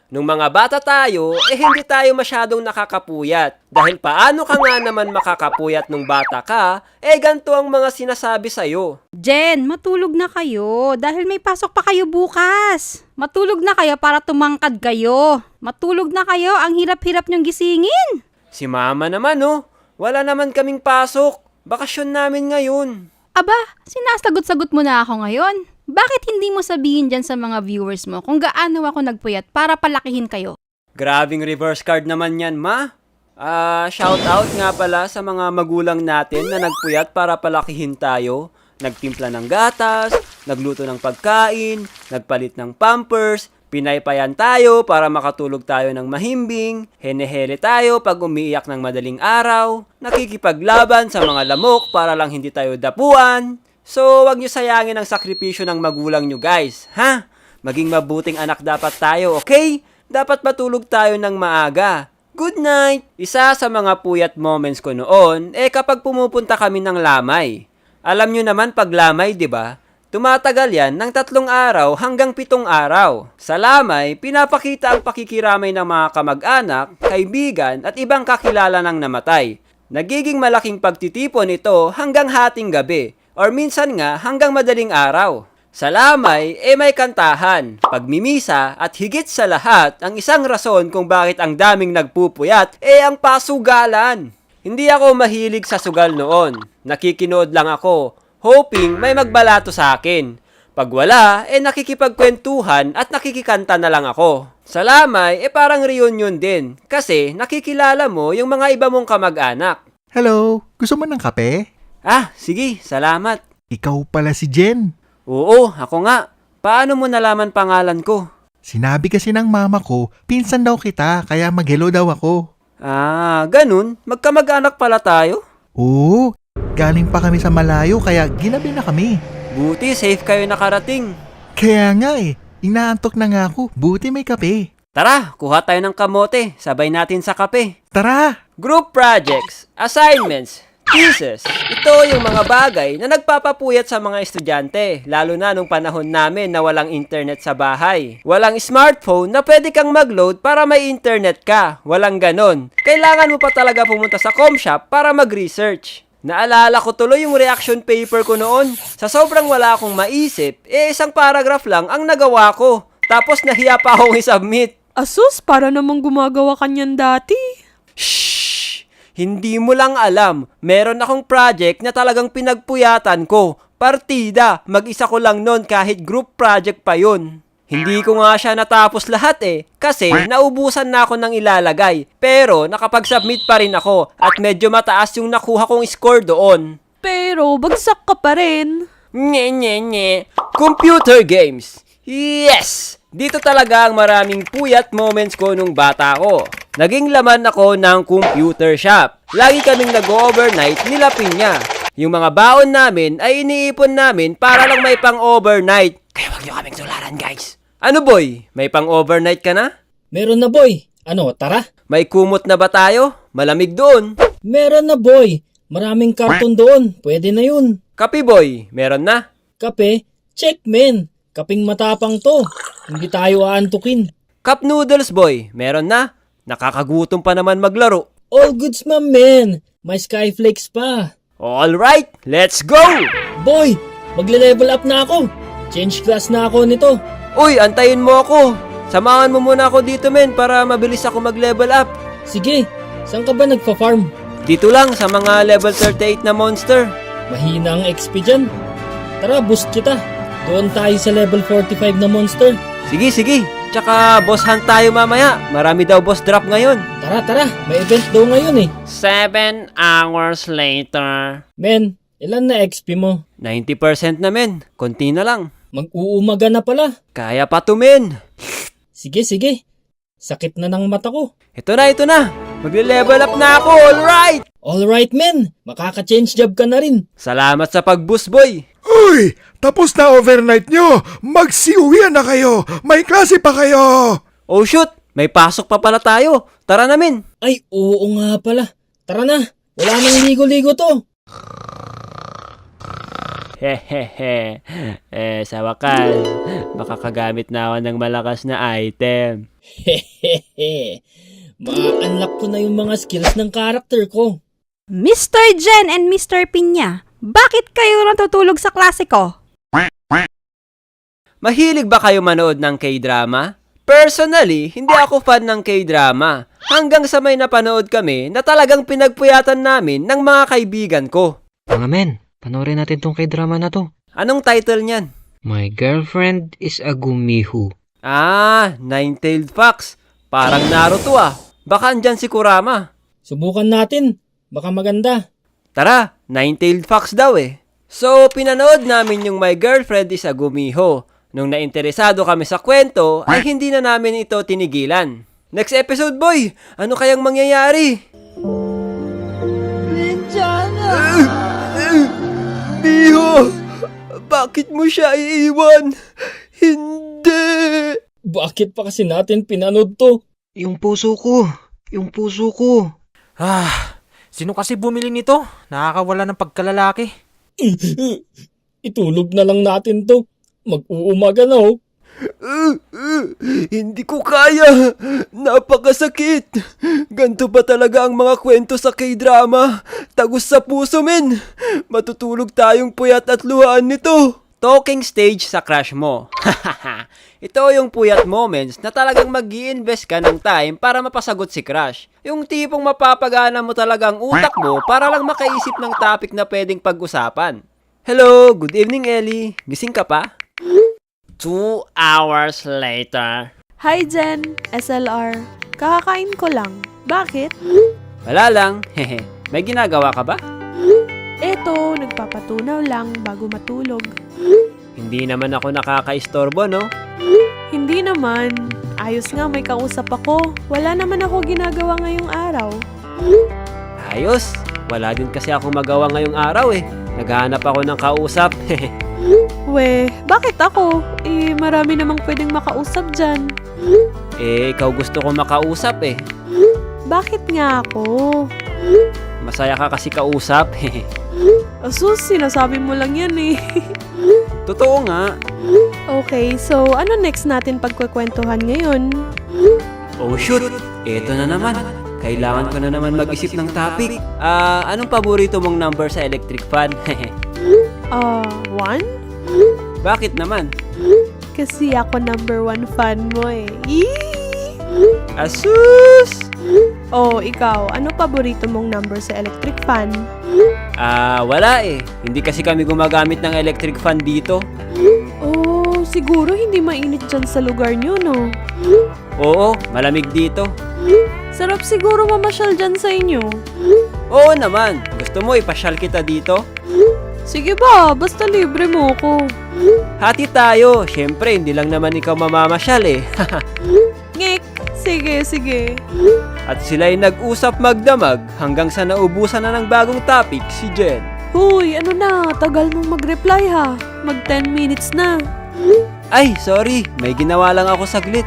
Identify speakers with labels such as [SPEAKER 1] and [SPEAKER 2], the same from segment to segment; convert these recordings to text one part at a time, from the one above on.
[SPEAKER 1] Nung mga bata tayo, hindi tayo masyadong nakakapuyat. Dahil paano ka nga naman makakapuyat nung bata ka, ganito ang mga sinasabi sa'yo.
[SPEAKER 2] Jen, matulog na kayo dahil may pasok pa kayo bukas. Matulog na kayo para tumangkad kayo. Matulog na kayo, ang hirap-hirap niyong gisingin.
[SPEAKER 1] Si mama naman wala naman kaming pasok. Bakasyon namin ngayon.
[SPEAKER 2] Aba, sinasagot-sagot mo na ako ngayon. Bakit hindi mo sabihin dyan sa mga viewers mo kung gaano ako nagpuyat para palakihin kayo?
[SPEAKER 1] Grabing reverse card naman yan, ma. Shout out nga pala sa mga magulang natin na nagpuyat para palakihin tayo. Nagtimpla ng gatas, nagluto ng pagkain, nagpalit ng pampers, pinaypayan tayo para makatulog tayo ng mahimbing, henehele tayo pag umiiyak ng madaling araw, nakikipaglaban sa mga lamok para lang hindi tayo dapuan. So, wag nyo sayangin ang sakripisyo ng magulang nyo, guys. Ha? Maging mabuting anak dapat tayo, okay? Dapat matulog tayo ng maaga. Good night! Isa sa mga puyat moments ko noon, kapag pumupunta kami ng lamay. Alam nyo naman pag lamay, di ba? Tumatagal yan ng 3 araw hanggang 7 araw. Sa lamay, pinapakita ang pakikiramay ng mga kamag-anak, kaibigan at ibang kakilala ng namatay. Nagiging malaking pagtitipon ito hanggang hating gabi. Or minsan nga hanggang madaling araw. Sa lamay, may kantahan, pagmimisa at higit sa lahat, ang isang rason kung bakit ang daming nagpupuyat, ang pasugalan. Hindi ako mahilig sa sugal noon. Nakikinood lang ako, hoping may magbalato sa akin. Pag wala, nakikipagkwentuhan at nakikikanta na lang ako. Sa lamay, parang reunion din, kasi nakikilala mo yung mga iba mong kamag-anak.
[SPEAKER 3] Hello, gusto mo ng kape?
[SPEAKER 1] Sige, salamat.
[SPEAKER 3] Ikaw pala si Jen.
[SPEAKER 1] Oo, ako nga. Paano mo nalaman pangalan ko?
[SPEAKER 3] Sinabi kasi ng mama ko, pinsan daw kita, kaya mag-hello daw ako.
[SPEAKER 1] Ganun? Magkamag-anak pala tayo?
[SPEAKER 3] Oo, galing pa kami sa malayo, kaya ginabi na kami.
[SPEAKER 1] Buti, safe kayo nakarating.
[SPEAKER 3] Kaya nga inaantok na nga ako, buti may kape.
[SPEAKER 1] Tara, kuha tayo ng kamote. Sabay natin sa kape.
[SPEAKER 3] Tara!
[SPEAKER 1] Group projects, assignments, thesis. Ito yung mga bagay na nagpapapuyat sa mga estudyante, lalo na nung panahon namin na walang internet sa bahay. Walang smartphone na pwede kang mag-load para may internet ka. Walang ganon. Kailangan mo pa talaga pumunta sa comshop para mag-research. Naalala ko tuloy yung reaction paper ko noon. Sa sobrang wala akong maisip, isang paragraph lang ang nagawa ko. Tapos nahiya pa akong i-submit.
[SPEAKER 4] Asus, para namang gumagawa kanyan dati.
[SPEAKER 1] Shhh! Hindi mo lang alam, meron akong project na talagang pinagpuyatan ko. Partida, mag-isa ko lang nun kahit group project pa yun. Hindi ko nga siya natapos lahat kasi naubusan na ako ng ilalagay. Pero nakapag-submit pa rin ako at medyo mataas yung nakuha kong score doon.
[SPEAKER 4] Pero bagsak ka pa rin.
[SPEAKER 1] Nye. Computer games. Yes! Dito talaga ang maraming puyat moments ko nung bata ko. Naging laman ako ng computer shop. Lagi kaming nag-overnight nila Pinya. Yung mga baon namin ay iniipon namin para lang may pang-overnight. Kaya wag nyo kaming tularan, guys. Ano boy? May pang-overnight ka na?
[SPEAKER 5] Meron na boy. Ano, tara?
[SPEAKER 1] May kumot na ba tayo? Malamig doon.
[SPEAKER 5] Meron na boy. Maraming karton doon. Pwede na yun.
[SPEAKER 1] Kape boy, meron na.
[SPEAKER 5] Kape? Check men. Kaping matapang to. Hindi tayo aantukin.
[SPEAKER 1] Cup noodles boy, meron na. Nakakagutom pa naman maglaro.
[SPEAKER 5] All goods men. May skyflakes pa.
[SPEAKER 1] Alright, let's go!
[SPEAKER 5] Boy, magle-level up na ako. Change class na ako nito.
[SPEAKER 1] Uy, antayin mo ako. Samahan mo muna ako dito men para mabilis ako mag-level up.
[SPEAKER 5] Sige, saan ka ba nagpa-farm?
[SPEAKER 1] Dito lang sa mga level 38 na monster.
[SPEAKER 5] Mahina ang XP dyan. Tara, boost kita. Doon tayo sa level 45 na monster.
[SPEAKER 1] Sige. Tsaka boss hunt tayo mamaya. Marami daw boss drop ngayon.
[SPEAKER 5] Tara. May event daw ngayon
[SPEAKER 1] 7 hours later.
[SPEAKER 5] Men, ilan na XP mo?
[SPEAKER 1] 90% na men. Konti na lang.
[SPEAKER 5] Mag-uumaga na pala.
[SPEAKER 1] Kaya pa to men.
[SPEAKER 5] Sige. Sakit na ng mata ko.
[SPEAKER 1] Ito na. Magle-level up na ako, alright!
[SPEAKER 5] Alright men, makaka-change job ka na rin.
[SPEAKER 1] Salamat sa pag-boost boy.
[SPEAKER 3] Uy! Tapos na overnight nyo! Magsiuwian na kayo! May klase pa kayo!
[SPEAKER 1] Oh shoot, may pasok pa pala tayo. Tara na men.
[SPEAKER 5] Ay, oo nga pala. Tara na, wala nang ligo-ligo to.
[SPEAKER 1] Hehehe. Sa wakas, makakagamit na ako ng malakas na item.
[SPEAKER 5] Hehehe. Ma-unlock ko na yung mga skills ng character ko.
[SPEAKER 2] Mr. Jen and Mr. Pinya, bakit kayo natutulog sa klase ko?
[SPEAKER 1] Mahilig ba kayo manood ng K-drama? Personally, hindi ako fan ng K-drama. Hanggang sa may napanood kami na talagang pinagpuyatan namin ng mga kaibigan ko.
[SPEAKER 6] Mga men, panoorin natin tong K-drama na to.
[SPEAKER 1] Anong title niyan?
[SPEAKER 6] My girlfriend is a gumiho.
[SPEAKER 1] Ah, Nine-Tailed Fox. Parang Naruto ah. Baka andyan si Kurama.
[SPEAKER 5] Subukan natin. Baka maganda.
[SPEAKER 1] Tara, Nine-Tailed Fox daw eh. So, pinanood namin yung My Girlfriend is a Gumiho. Nung nainteresado kami sa kwento, ay hindi na namin ito tinigilan. Next episode, boy! Ano kayang mangyayari? Miho! Bakit mo siya iiwan? Hindi!
[SPEAKER 5] Bakit pa kasi natin pinanood to?
[SPEAKER 6] Yung puso ko. Yung puso ko.
[SPEAKER 7] Sino kasi bumili nito? Nakakawala ng pagkalalaki.
[SPEAKER 5] Itulog na lang natin to. Mag-uumaga na oh.
[SPEAKER 1] Hindi ko kaya. Napakasakit. Ganto ba talaga ang mga kwento sa K-drama? Tagos sa puso, men. Matutulog tayong puyat at luhaan nito. Talking stage sa crush mo. Ito yung puyat moments na talagang mag-i-invest ka ng time para mapasagot si crush. Yung tipong mapapagana mo talagang utak mo para lang makaisip ng topic na pwedeng pag-usapan. Hello, good evening Ellie. Gising ka pa? 2 hours later.
[SPEAKER 4] Hi Jen, SLR. Kakakain ko lang. Bakit?
[SPEAKER 1] Wala lang. Hehe. May ginagawa ka ba?
[SPEAKER 4] Eto, nagpapatunaw lang bago matulog.
[SPEAKER 1] Hindi naman ako nakakaistorbo, no?
[SPEAKER 4] Hindi naman. Ayos nga, may kausap ako. Wala naman ako ginagawa ngayong araw.
[SPEAKER 1] Ayos. Wala din kasi ako magawa ngayong araw eh. Naghahanap ako ng kausap.
[SPEAKER 4] Weh, bakit ako? Marami namang pwedeng makausap dyan.
[SPEAKER 1] Ikaw gusto ko makausap eh.
[SPEAKER 4] Bakit nga ako?
[SPEAKER 1] Masaya ka kasi kausap.
[SPEAKER 4] Asus, sinasabi mo lang yan eh.
[SPEAKER 1] Totoo nga.
[SPEAKER 4] Okay, so ano next natin pagkukwentuhan ngayon?
[SPEAKER 1] Oh shoot, eto na naman. Kailangan ko na naman mag-isip ng topic. Anong paborito mong number sa electric fan?
[SPEAKER 4] 1?
[SPEAKER 1] Bakit naman?
[SPEAKER 4] Kasi ako number 1 fan mo eh.
[SPEAKER 1] Asus!
[SPEAKER 4] Oh, ikaw, ano paborito mong number sa electric fan?
[SPEAKER 1] Wala eh. Hindi kasi kami gumagamit ng electric fan dito.
[SPEAKER 4] Oh, siguro hindi mainit dyan sa lugar nyo, no?
[SPEAKER 1] Oo, malamig dito.
[SPEAKER 4] Sarap siguro mamasyal dyan sa inyo.
[SPEAKER 1] Oo naman. Gusto mo ipasyal kita dito?
[SPEAKER 4] Sige ba, basta libre mo ko.
[SPEAKER 1] Hati tayo. Siyempre, hindi lang naman ikaw mamamasyal eh.
[SPEAKER 4] Ngek, sige, sige.
[SPEAKER 1] At sila'y nag-usap magdamag hanggang sa naubusan na ng bagong topic si Jen.
[SPEAKER 4] Huy, ano na, tagal mong mag-reply ha. Mag 10 minutes na.
[SPEAKER 1] Ay, sorry. May ginawa lang ako saglit.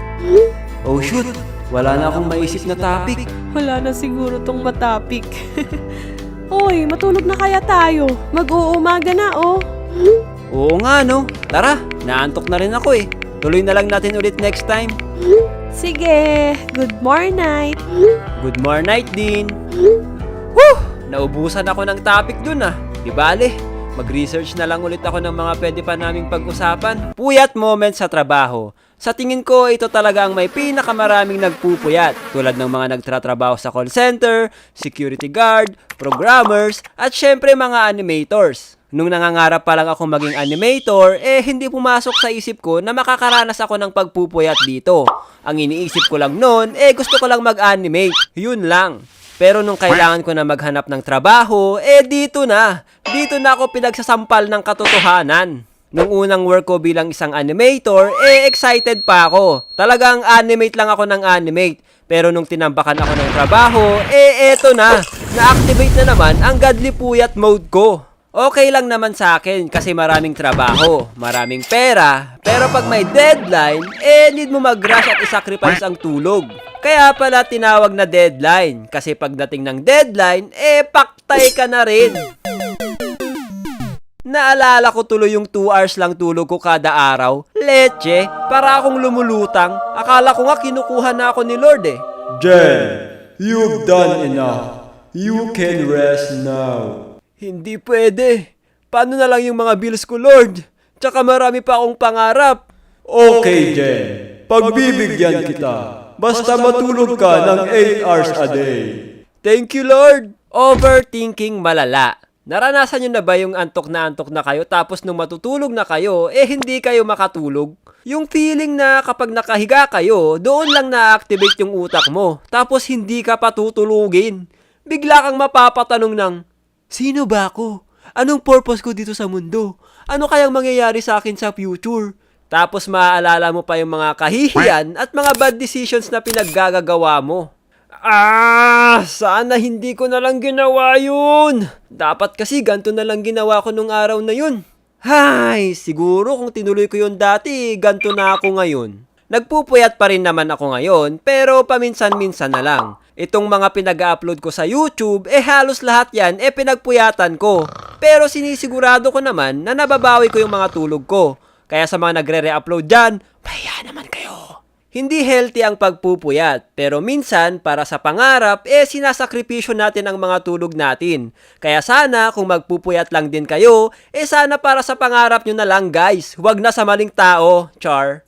[SPEAKER 1] Oh shoot. Wala na akong maisip na topic.
[SPEAKER 4] Wala na siguro tong matapik. Hoy, matulog na kaya tayo. Mag-uumaga na, oh.
[SPEAKER 1] Oo nga no. Tara, naantok na rin ako eh. Tuloy na lang natin ulit next time.
[SPEAKER 4] Sige, good morning.
[SPEAKER 1] Good morning din. Woo! Naubusan ako ng topic dun ah. Di bale, mag-research na lang ulit ako ng mga pwede pa naming pag-usapan. Puyat moment sa trabaho. Sa tingin ko, ito talaga ang may pinakamaraming nagpupuyat. Tulad ng mga nagtratrabaho sa call center, security guard, programmers, at syempre mga animators. Nung nangangarap pa lang ako maging animator, hindi pumasok sa isip ko na makakaranas ako ng pagpupuyat dito. Ang iniisip ko lang noon, gusto ko lang mag-animate. Yun lang. Pero nung kailangan ko na maghanap ng trabaho, dito na. Dito na ako pinagsasampal ng katotohanan. Nung unang work ko bilang isang animator, excited pa ako. Talagang animate lang ako ng animate. Pero nung tinambakan ako ng trabaho, eto na. Na-activate na naman ang godly puyat mode ko. Okay lang naman sa akin kasi maraming trabaho, maraming pera. Pero pag may deadline, need mo mag-rush at isacrifice ang tulog. Kaya pala tinawag na deadline. Kasi pagdating ng deadline, paktay ka na rin. Naalala ko tuloy yung 2 hours lang tulog ko kada araw. Leche, para akong lumulutang. Akala ko nga kinukuha na ako ni Lord eh.
[SPEAKER 8] Jen, you've done enough. You can rest now.
[SPEAKER 1] Hindi pwede. Paano na lang yung mga bills ko, Lord? Tsaka marami pa akong pangarap.
[SPEAKER 8] Okay, Jen. Pagbibigyan kita. Basta matulog ka ng 8 hours a day.
[SPEAKER 1] Thank you, Lord. Overthinking malala. Naranasan nyo na ba yung antok na kayo tapos nung matutulog na kayo, hindi kayo makatulog? Yung feeling na kapag nakahiga kayo, doon lang na-activate yung utak mo, tapos hindi ka patutulugin. Bigla kang mapapatanong ng, sino ba ako? Anong purpose ko dito sa mundo? Ano kayang mangyayari sa akin sa future? Tapos maaalala mo pa yung mga kahihiyan at mga bad decisions na pinaggagawa mo. Sana hindi ko na lang ginawa yun. Dapat kasi ganito na lang ginawa ko nung araw na yun. Hay, siguro kung tinuloy ko yun dati, ganito na ako ngayon. Nagpupuyat pa rin naman ako ngayon, pero paminsan-minsan na lang. Itong mga pinag-upload ko sa YouTube, halos lahat yan, pinagpuyatan ko. Pero sinisigurado ko naman na nababawi ko yung mga tulog ko. Kaya sa mga nagre-re-upload dyan, pahiya naman kayo. Hindi healthy ang pagpupuyat, pero minsan para sa pangarap, sinasakripisyo natin ang mga tulog natin. Kaya sana kung magpupuyat lang din kayo, sana para sa pangarap nyo na lang guys, huwag na sa maling tao, char.